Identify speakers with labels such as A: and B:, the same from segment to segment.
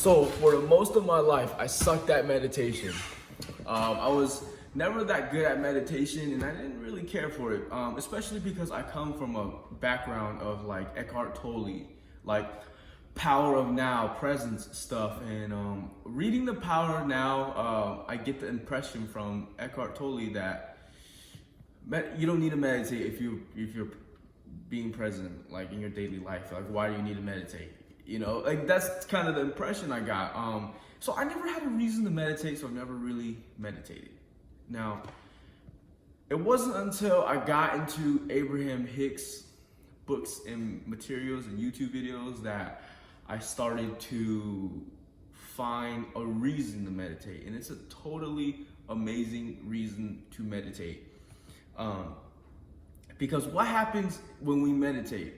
A: So for the most of my life, I sucked at meditation. I was never that good at meditation, and I didn't really care for it, especially because I come from a background of like Eckhart Tolle, like Power of Now, Presence stuff, and reading the Power of Now, I get the impression from Eckhart Tolle that you don't need to meditate if you're being present, like in your daily life. Like, why do you need to meditate? You know, like that's kind of the impression I got. So I never had a reason to meditate, so I never really meditated. Now, it wasn't until I got into Abraham Hicks books and materials and YouTube videos that I started to find a reason to meditate. And it's a totally amazing reason to meditate. Because what happens when we meditate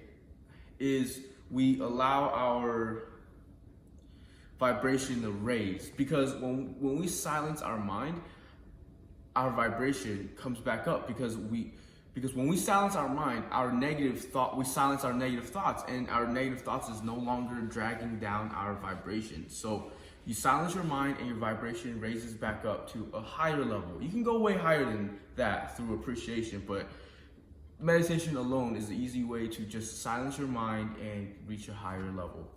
A: is we allow our vibration to raise. Because when we silence our mind, our vibration comes back up because when we silence our mind, we silence our negative thoughts, and our negative thoughts is no longer dragging down our vibration. So you silence your mind and your vibration raises back up to a higher level. You can go way higher than that through appreciation, but meditation alone is the easy way to just silence your mind and reach a higher level.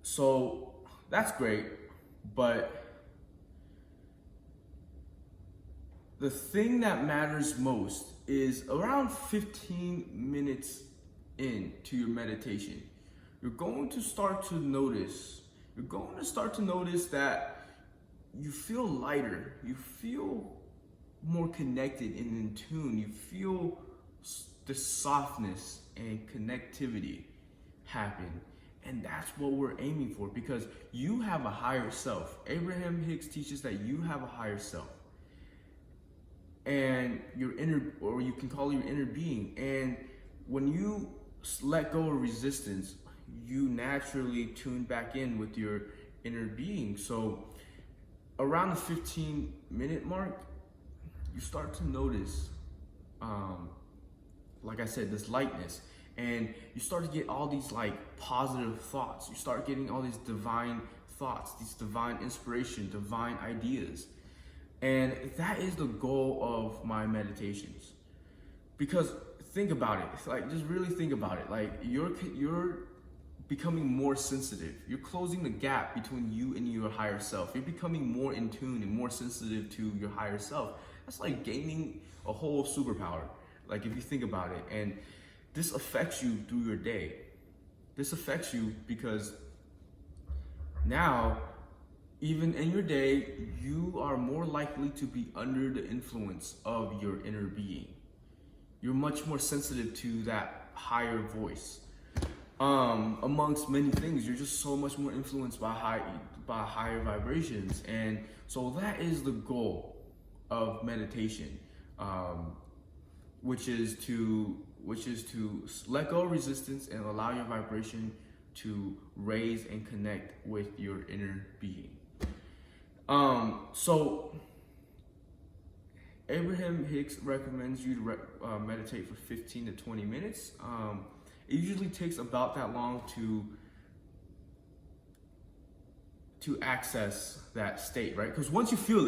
A: So that's great, but the thing that matters most is around 15 minutes into your meditation, you're going to start to notice that you feel lighter, you feel more connected and in tune, you feel the softness and connectivity happen. And that's what we're aiming for, because you have a higher self. Abraham Hicks teaches that you have a higher self. And your inner, or you can call it your inner being. And when you let go of resistance, you naturally tune back in with your inner being. So around the 15-minute mark, you start to notice, like I said, this lightness. And you start to get all these like positive thoughts. You start getting all these divine thoughts, these divine inspiration, divine ideas. And that is the goal of my meditations. Because think about it, like just really think about it. Like you're becoming more sensitive. You're closing the gap between you and your higher self. You're becoming more in tune and more sensitive to your higher self. That's like gaining a whole superpower. Like if you think about it, and this affects you through your day. This affects you because now, even in your day, you are more likely to be under the influence of your inner being. You're much more sensitive to that higher voice. Amongst many things, you're just so much more influenced by higher vibrations. And so that is the goal of meditation, which is to let go of resistance and allow your vibration to raise and connect with your inner being. So Abraham Hicks recommends you to meditate for 15 to 20 minutes. It usually takes about that long to access that state, right? Because once you feel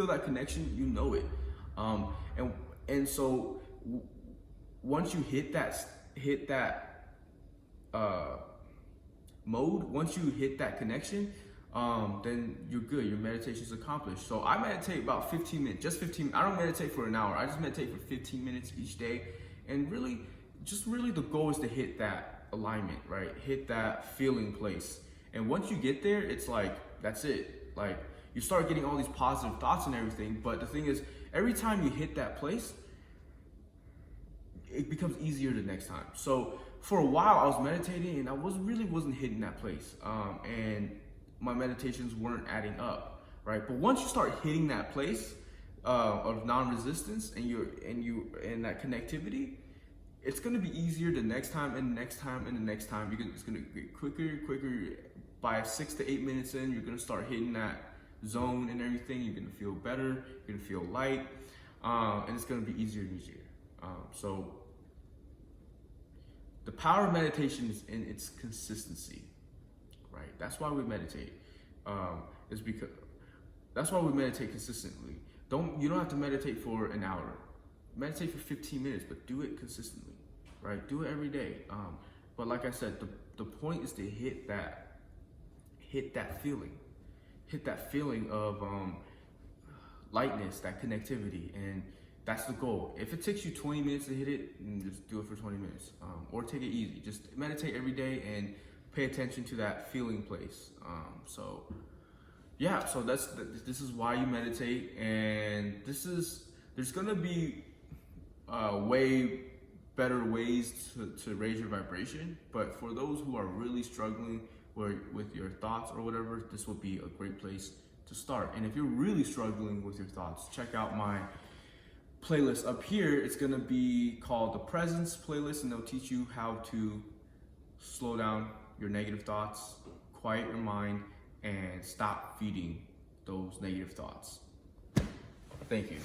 A: that connection, you know it. And so once you hit that mode, once you hit that connection, then you're good. Your meditation is accomplished. So I meditate about 15 minutes, just 15. I don't meditate for an hour. I just meditate for 15 minutes each day. And really the goal is to hit that alignment, right? Hit that feeling place. And once you get there, it's like, that's it. Like you start getting all these positive thoughts and everything. But the thing is, every time you hit that place, it becomes easier the next time. So for a while I was meditating and I wasn't hitting that place. And my meditations weren't adding up, right? But once you start hitting that place of non-resistance and that connectivity, it's gonna be easier the next time and the next time and the next time, because it's gonna get quicker. By 6 to 8 minutes in, you're gonna start hitting that zone and everything. You're gonna feel better, you're gonna feel light, and it's gonna be easier and easier. So the power of meditation is in its consistency, right? That's why we meditate. Is because that's why we meditate consistently. You don't have to meditate for an hour. Meditate for 15 minutes, but do it consistently, right? Do it every day. But like I said, the point is to hit that feeling of lightness, that connectivity, and that's the goal. If it takes you 20 minutes to hit it, just do it for 20 minutes, or take it easy. Just meditate every day and pay attention to that feeling place. So this is why you meditate, and there's gonna be way better ways to raise your vibration. But for those who are really struggling with your thoughts or whatever, this will be a great place to start. And if you're really struggling with your thoughts, check out my playlist up here. It's gonna be called the Presence playlist, and they'll teach you how to slow down your negative thoughts, quiet your mind, and stop feeding those negative thoughts. Thank you.